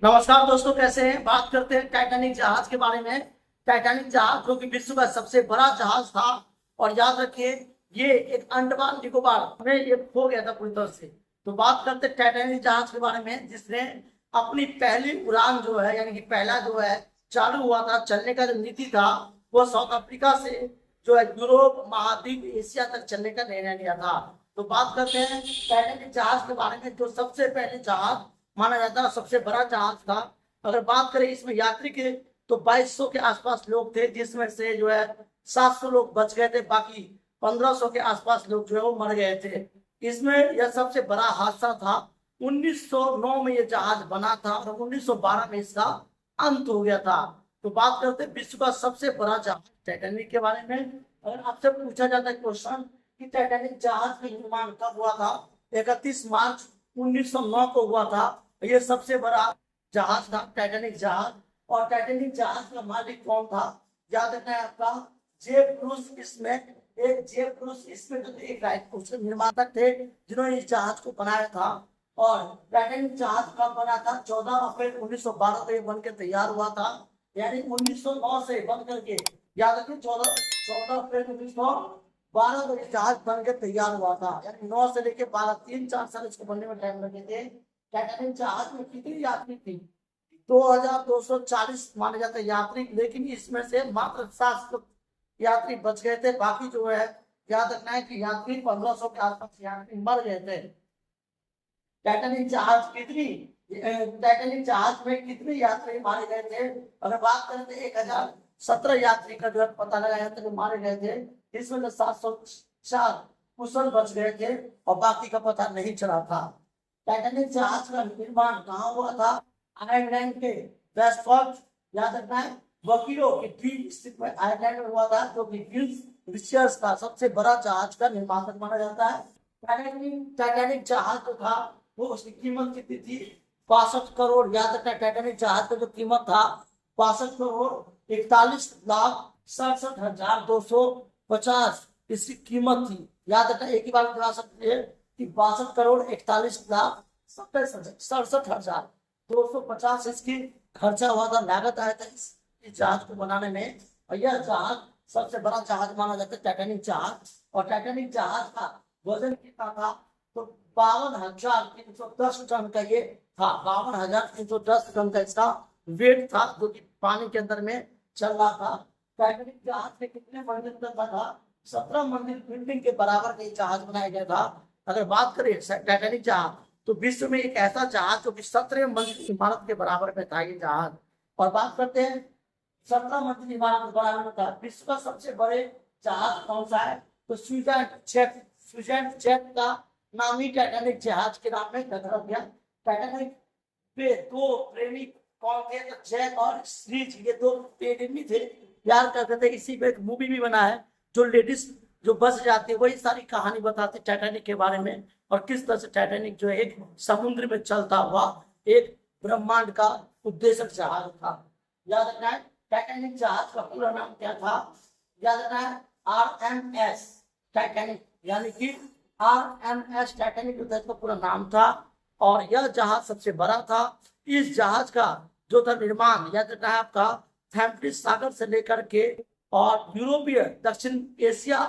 नमस्कार दोस्तों, कैसे हैं। बात करते हैं टाइटैनिक जहाज के बारे में। टाइटैनिक जहाज जो कि विश्व का सबसे बड़ा जहाज था। और याद रखिए, ये एक अंडमान निकोबार में ये खो गया था पूरी तरह से। तो बात करते हैं टाइटैनिक जहाज के बारे में, जिसने अपनी पहली उड़ान जो है, यानी कि पहला जो है चालू हुआ था, चलने का जो नीति था, वो साउथ अफ्रीका से जो है यूरोप महाद्वीप एशिया तक चलने का निर्णय लिया था। तो बात करते हैं टाइटैनिक जहाज के बारे में, जो सबसे पहले जहाज माना जाता है, सबसे बड़ा जहाज था। अगर बात करें इसमें यात्री के, तो 2200 के आसपास लोग थे, जिसमें से जो है 700 लोग बच गए थे, बाकी 1500 के आसपास लोग जो है वो मर गए थे। इसमें यह सबसे बड़ा हादसा था। 1909 में यह जहाज बना था और 1912 में इसका अंत हो गया था। तो बात करते हैं विश्व का सबसे बड़ा जहाज टाइटैनिक के बारे में। अगर आपसे पूछा जाता है क्वेश्चन कि टाइटैनिक जहाज का निर्माण कब हुआ था, 31 मार्च 1909 को हुआ था। ये सबसे बड़ा जहाज था टाइटैनिक जहाज। और टाइटैनिक जहाज का मालिक कौन था, याद रखना है आपका, जेफ ब्रूस स्मिथ। एक जेफ ब्रूस स्मिथ जो एक उसके निर्माता थे, जिन्होंने इस जहाज को बनाया था। और टाइटैनिक जहाज कब बना था, 14 अप्रैल 1912 को ये बनकर तैयार हुआ था। यानी 1909 से बन करके, याद रखिए, 14 अप्रैल 1912 को जहाज बनकर तैयार हुआ था। यानी 9 से लेकर 12, 3-4 साल इसको बनने में टाइम लगे थे। टाइटैनिक जहाज में कितनी यात्री थी, 2240 माने जाते हैं यात्री, लेकिन इसमें से मात्र 700 यात्री बच गए थे। बाकी जो है, याद रखना है कि यात्री 1500 के आसपास यात्री मर गए थे। टाइटैनिक जहाज कितनी टाइटैनिक जहाज में कितने यात्री मारे गए थे, अगर बात करें तो 1017 यात्री का जो है पता लगाया था, मारे गए थे। इसमें 704 कुशल बच गए थे और बाकी का पता नहीं चला था। टाइटैनिक जहाज का निर्माण कहाँ हुआ था, आयरलैंड के वेस्टफॉल्ट, याद रखना है, वकीलों के द्वीप स्थित में आयरलैंड में हुआ था, जो कि विलियर्स का सबसे बड़ा जहाज का निर्माता माना जाता है। टाइटैनिक जहाज जो था, वो उसकी कीमत कितनी थी, 62 करोड़। याद रखना, टाइटैनिक जहाज का जो कीमत था 62 करोड़ 41 लाख 67 हजार 250 इसकी कीमत थी। याद रखना, एक ही बार बता सकते हैं कि 62 करोड़ 41 लाख 67 हजार 250 इसकी खर्चा हुआ था, लागत आया था इस जहाज को बनाने में। और यह जहाज सबसे बड़ा जहाज माना जाता है, टाइटैनिक जहाज। और टाइटैनिक जहाज का वजन कितना था, तो 52,310 टन का ये था। 52,310 टन का इसका वेट था, जो कि पानी के अंदर में चल रहा था। टाइटैनिक जहाज में कितने मंजिल तक था, 17 मंजिल बिल्डिंग के बराबर का जहाज बनाया गया था। अगर बात करें टाइटैनिक जहाज, तो विश्व में एक ऐसा जहाज जो कि 17 मंजिल इमारत के बराबर में था ये जहाज। और बात करते हैं 17 मंजिल इमारत के बराबर में था, विश्व का सबसे बड़े जहाज कौन सा है, तो स्वीजन का नाम ही टाइटैनिक जहाज के नाम में रखा गया। टाइटैनिक पे दो प्रेमी कौन थे, तो जैक और श्रीज, ये दो प्रेमी थे, प्यार करते थे। इसी पे एक मूवी भी बना है, जो लेडीज जो बस जाती है, वही सारी कहानी बताती टाइटैनिक के बारे में, और किस तरह से टाइटैनिक जो है एक समुद्र में चलता हुआ एक ब्रह्मांड का उद्देश्य जहाज था। याद रखना है, टाइटैनिक जहाज का पूरा नाम क्या था, याद रखना है, RMS टाइटैनिक, यानी कि RMS टाइटैनिक का पूरा नाम था। और यह जहाज सबसे बड़ा था। इस जहाज का जो था निर्माण, याद रखना है आपका, थैम्फ्रिस सागर से लेकर के और यूरोपीय, दक्षिण एशिया,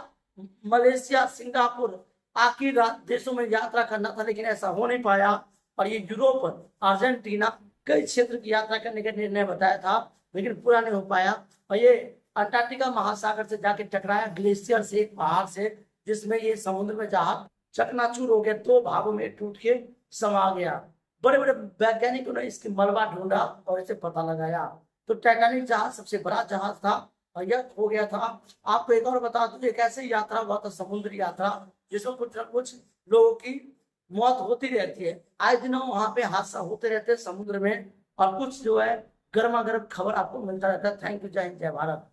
मलेशिया, सिंगापुर आखिर देशों में यात्रा करना था, लेकिन ऐसा हो नहीं पाया। और ये यूरोप, अर्जेंटीना, कई क्षेत्र की यात्रा करने का निर्णय बताया था, लेकिन पूरा नहीं हो पाया। और ये अंटार्कटिका महासागर से जाके टकराया ग्लेशियर से, एक पहाड़ से, जिसमें ये समुद्र में जहाज चकनाचूर हो गया, 2 भागों में टूट के समा गया। बड़े बड़े वैज्ञानिकों ने इसके मलबा ढूंढा और इसे पता लगाया। तो टाइटैनिक जहाज सबसे बड़ा जहाज था और यह हो गया था। आपको एक और बता दूं, एक ऐसी यात्रा हुआ था, समुद्री यात्रा, जिसमें कुछ न कुछ लोगों की मौत होती रहती है। आए दिन वहां पे हादसा होते रहते हैं समुद्र में, और कुछ जो है गर्मा गर्म खबर आपको मिलता रहता है। थैंक यू, जय हिंद, जय भारत।